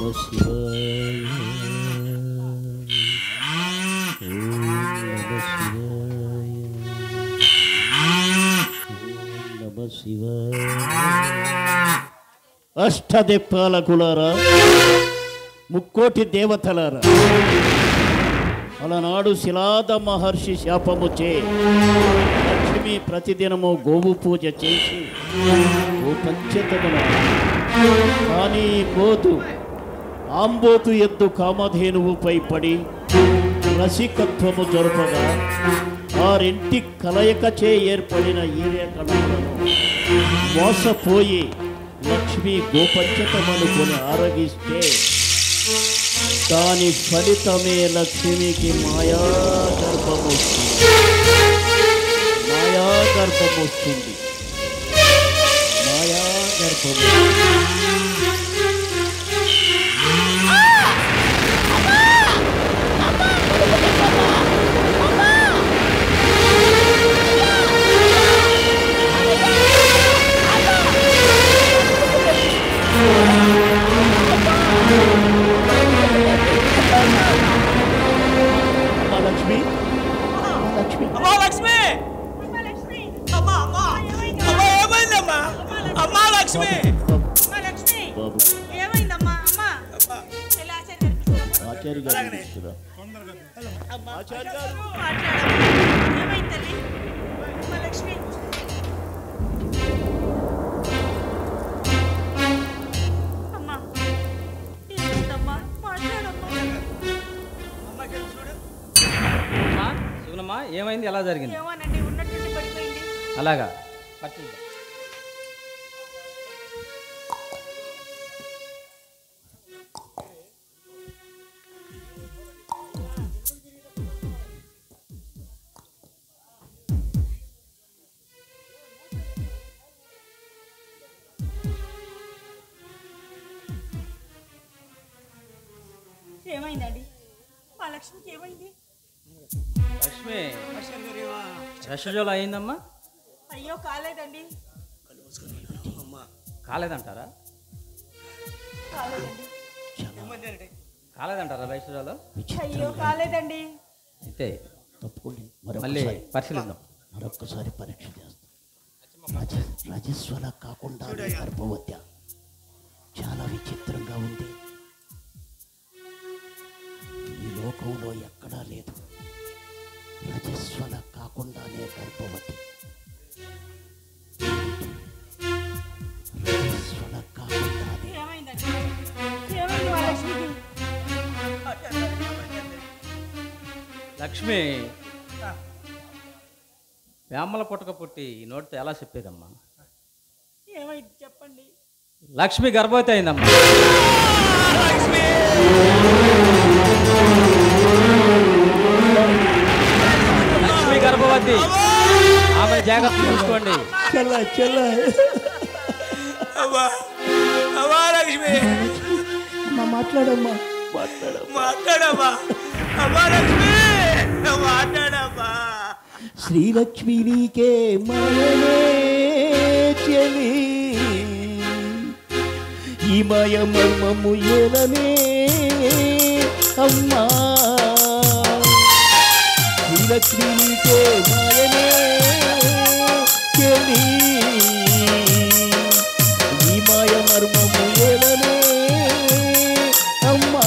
శివాయ నమ శివాయ నమ శివాయ. అష్టదిక్పాలకులారా, ముక్కోటి దేవతలారా, అలనాడు శిలాద మహర్షి శాపముచే లక్ష్మి ప్రతిదినము గోవు పూజ చేసి గోపంచతమున కానీ గోదు ఆంబోతు ఎద్దు కామధేనువుపై పడి రసికత్వము జరుపగా వారింటి కలయికచే ఏర్పడిన ఈరే కణములను మోసపోయి లక్ష్మి గోపంచతమనుకొని ఆరగిస్తే దాని ఫలితమే లక్ష్మికి మాయాగర్భం వస్తుంది. మాయాగర్భం వస్తుంది. మాయాగర్భం ఏమైంది? ఎలా జరిగింది? అలాగా ఏమైందండి? మా లక్ష్మికి ఏమైంది? లక్ష్మి రసజోల అయిందమ్మా? అయ్యో కాలేదండి. కాలేదంటారా? కాలేదంటారా రసజోల? అయ్యో కాలేదండి. అయితే తప్పకుండా మళ్ళీ పరిశీలిద్దాం. మరొక్కసారి పరీక్ష చేస్తాం. రజస్వల కాకుండా గర్భవత్య చాలా విచిత్రంగా ఉంది. ఈ లోకంలో ఎక్కడా లేదు. రజస్వల కాకుండానే గర్భవతి. రజస్వల కాకుండానే. లక్ష్మి వేమల పుట్టక పుట్టి ఈ నోటితో ఎలా చెప్పేదమ్మా? ఏమైంది చెప్పండి. లక్ష్మి గర్భవతి అయిందమ్మా. లక్ష్మి గర్భవతి. ఆమె జాగ్రత్త చూసుకోండి. లక్ష్మి మాట్లాడమ్మా. మాట్లాడమ్మా. లక్ష్మి మాట్లాడమ్మా. శ్రీలక్ష్మి నీకే మాయనే చెలి, ఈ మాయ మర్మము ఏలనే అమ్మా. శ్రీలక్ష్మి నీకే మాయనే చెలి, ఈ మాయ మర్మము ఏలనే అమ్మా.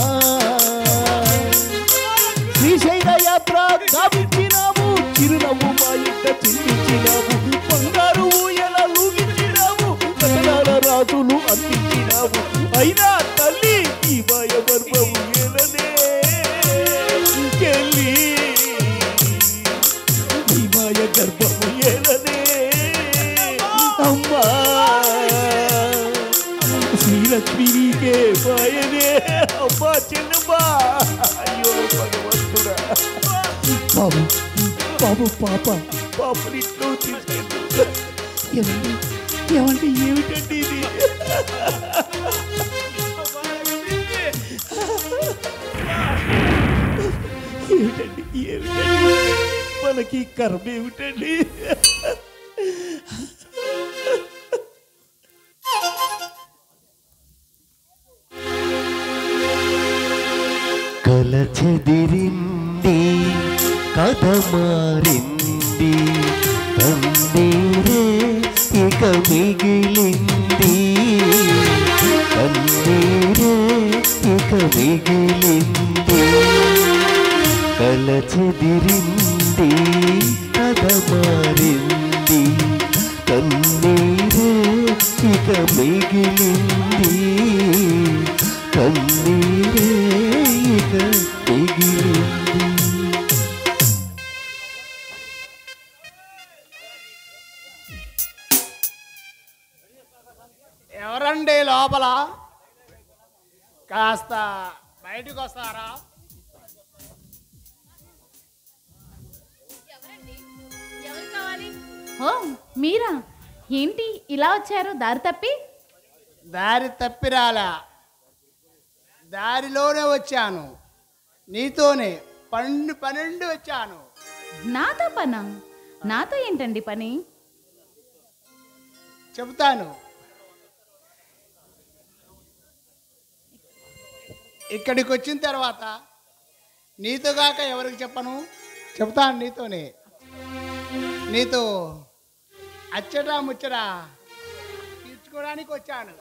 శ్రీశైల యాత్ర కావించినావు, చిరునవ్వు మా ఇంట చిందించినావు, బంగారు ఊయల లూగించినావు, కథనాల రాజులు అందించినావు. అయినా తల్లి ఈ మాయ మర్మము ఏలనే చెల్లి, ఈ మాయ గర్భము ఏలనే అమ్మా. శ్రీలక్ష్మి నీకే మాయనే అమ్మా చెల్లమ్మా. అయ్యో భగవంతుడా. బాబు బాబు పాపనిట్లో తీసుకెళ్ళు. ఏమండి ఏమంటే ఏమిటండి ఇది? ఏమిటండి ఏమిటండి మనకి కర్మ ఏమిటండి? కథ మారింది, కన్నీరే ఇక మిగిలింది, కన్నీరే ఇక మిగిలింది, కల చెదిరింది, కథ మారింది, కన్నీరే ఇక మిగిలింది, కన్నీరే ఇక మిగిలింది. ఎవరండి లోపల? కాస్త బయటకు వస్తారా? ఓ మీరా? ఏంటి ఇలా వచ్చారు దారి తప్పి? దారి తప్పిరాలా, దారిలోనే వచ్చాను. నీతోనే పన్నెండు వచ్చాను. నాతో పనా? నాతో ఏంటండి పని? చెబుతాను. ఇక్కడికి వచ్చిన తర్వాత నీతో కాక ఎవరికి చెప్పను? చెబుతాను నీతోనే. నీతో అచ్చటా ముచ్చటా తీర్చుకోవడానికి వచ్చాను.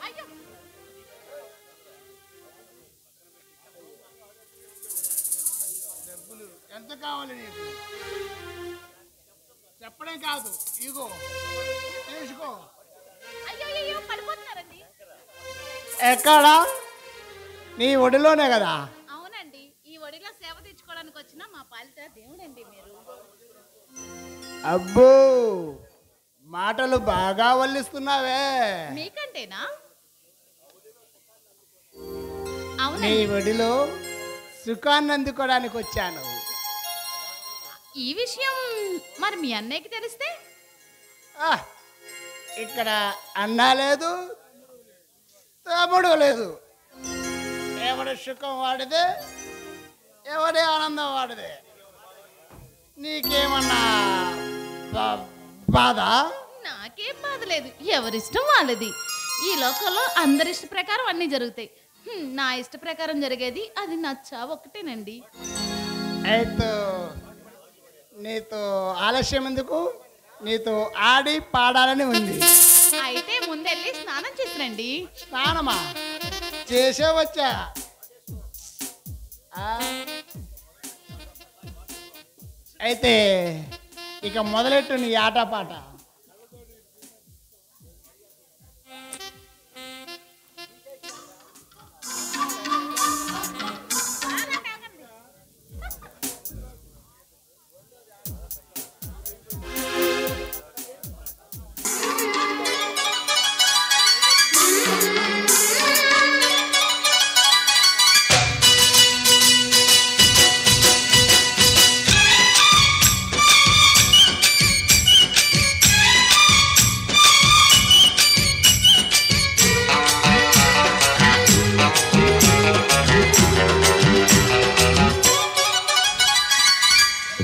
డబ్బులు ఎంత కావాలి నీకు? చెప్పడం కాదు, ఇగో తీసుకో. ఎక్కడా? నీ ఒడిలోనే కదా. అవునండి, ఈ ఒడిలో సేవ తెచ్చుకోవడానికి వచ్చిన మా పాలిట దేవుడండి మీరు. అబ్బో, మాటలు బాగా వల్లిస్తున్నావే. మీకంటేనా? నీ అవునండి, ఒడిలో సుఖాన్ని అందుకోవడానికి వచ్చాను. ఈ విషయం మరి మీ అన్నయ్యకి తెలిస్తే? ఆ, ఇక్కడ అన్నా లేదు, తమ్ముడు లేదు. ఎవడి సుఖం వాడిదే, ఎవడి ఆనందం వాడిదే. నీకేమన్నా బాధ? నాకేం బాధ లేదు, ఎవరిష్టం వాళ్ళది. ఈ లోకంలో అందరి ఇష్ట ప్రకారం అన్నీ జరుగుతాయి. నా ఇష్ట ప్రకారం జరిగేది అది నచ్చా ఒకటేనండి. అయితే నీతో ఆలస్యం ఎందుకు? నీతో ఆడి పాడాలని ఉంది. అయితే ముందెళ్ళి స్నానం చేసిరండి. స్నానమా? చేసే వచ్చా. అయితే ఇక మొదలెట్టు నీ ఆటపాట.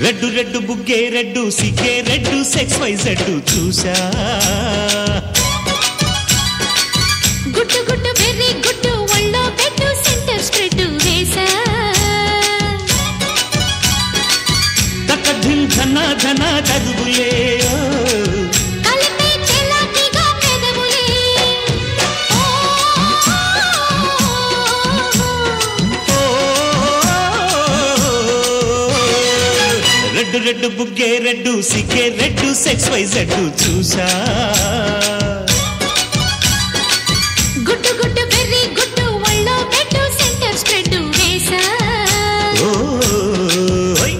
రెడ్డు రెడ్డు బుగ్గే రెడ్డు సిగ్గే రెడ్డు సెక్స్ వై జెడ్డు చూసా, గుట్టు గుట్టు వెర్రి గుట్టు ఒళ్ళో పెట్టు సెంటర్ స్ప్రెడ్ వేసా, తక్క ధిన్ ధన ధన చదువులే, కలిపే చెలాకిగా పెదవులే. రెడ్డు రెడ్డు బుగ్గే రెడ్డు సిగ్గే రెడ్డు సెక్స్ వై జెడ్డు చూసా, గుట్టు గుట్టు వెర్రి గుట్టు ఒళ్ళో పెట్టు సెంటర్ స్ప్రెడ్ వేసా. ఓయ్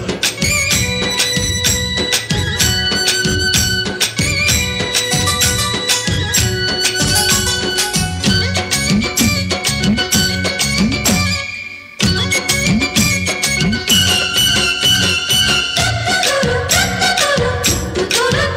తురు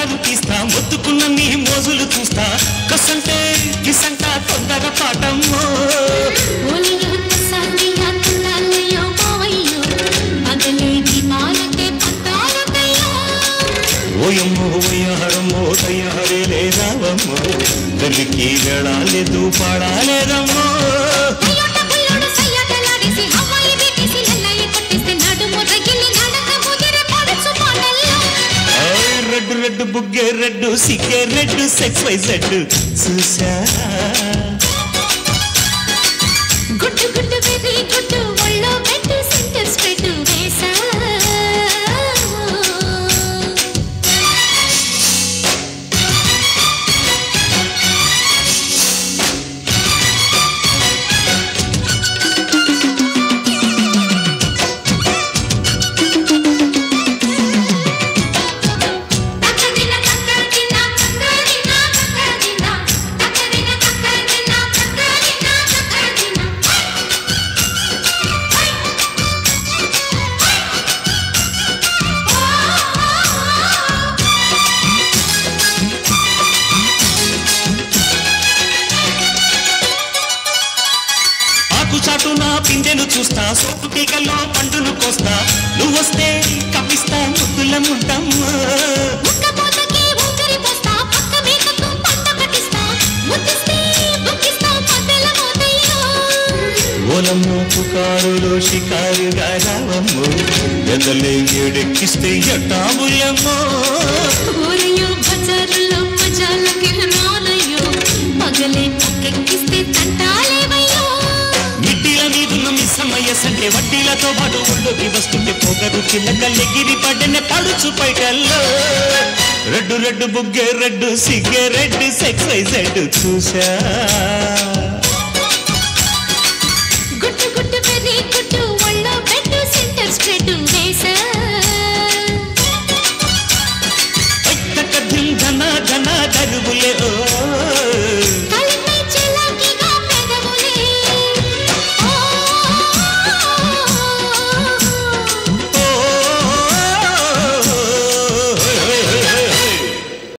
పరువు తీస్తా మొత్తుకున్న నీ మోజులు చూస్తా కసంటే కిసంట తొందర పాటమ్మో ఓలియో కసాలియా తులాలయో మావయ్యో పగలే దీపాలకే పట్టాలకయ్యో ఓయమ్మో ఓయ్యారమ్మో తయ్యారే రావమ్మో గలికి వెళ్ళాలేదు పాడాలేదమ్మో అయ్యోట బుల్లోడు సయ్యాటలాడేసి హవాయి వేటేసి లల్లయి కొట్టేస్తే నడుము రగిలి నడక ముదిరి పడచ్చు పాటల్లో రెడ్డు రెడ్డు బుగ్గే రెడ్డు సిగ్గే రెడ్డు సెక్స్ వై జెడ్ చూసా గుడ్డు గుడ్డు వెర్రి గుడ్డు ఒళ్ళో పెట్టు సెంటర్ స్ప్రెడ్ వేసా చాటు నా పిందెను చూస్తా సోపు తీగల్లో పండును కోస్తా నువ్వొస్తే కప్పిస్తా ముద్దుల ముద్దమ్మా ముక్కపోతకి ఊపిరి పోస్తా పక్క మేకకు పంట పట్టిస్తా ముద్దిస్తే బుక్కిస్తా పద్దెల మోతయ్యో ఓలమ్మో పుకారులో షికారుగా రావమ్మో ఎదలే ఏడెక్కిస్తే ఎట్టాములమ్మో ఓరయ్యో బజారులో మజాలకి రానయ్యో పగలే పక్కెక్కిస్తే తంటాలేవయ్యో మిట్టిల మీదున్న మిస్సమ్మయ్య సంటే వడ్డీలతో పాటు ఒళ్ళోకి వస్తుంటే పొగరు చిల్లకల్లెగిరి పడ్డనే పడుచు పైటల్లో రెడ్డు రెడ్డు బుగ్గే రెడ్డు సిగ్గే రెడ్డు సెక్స్ వై జెడ్ చూసా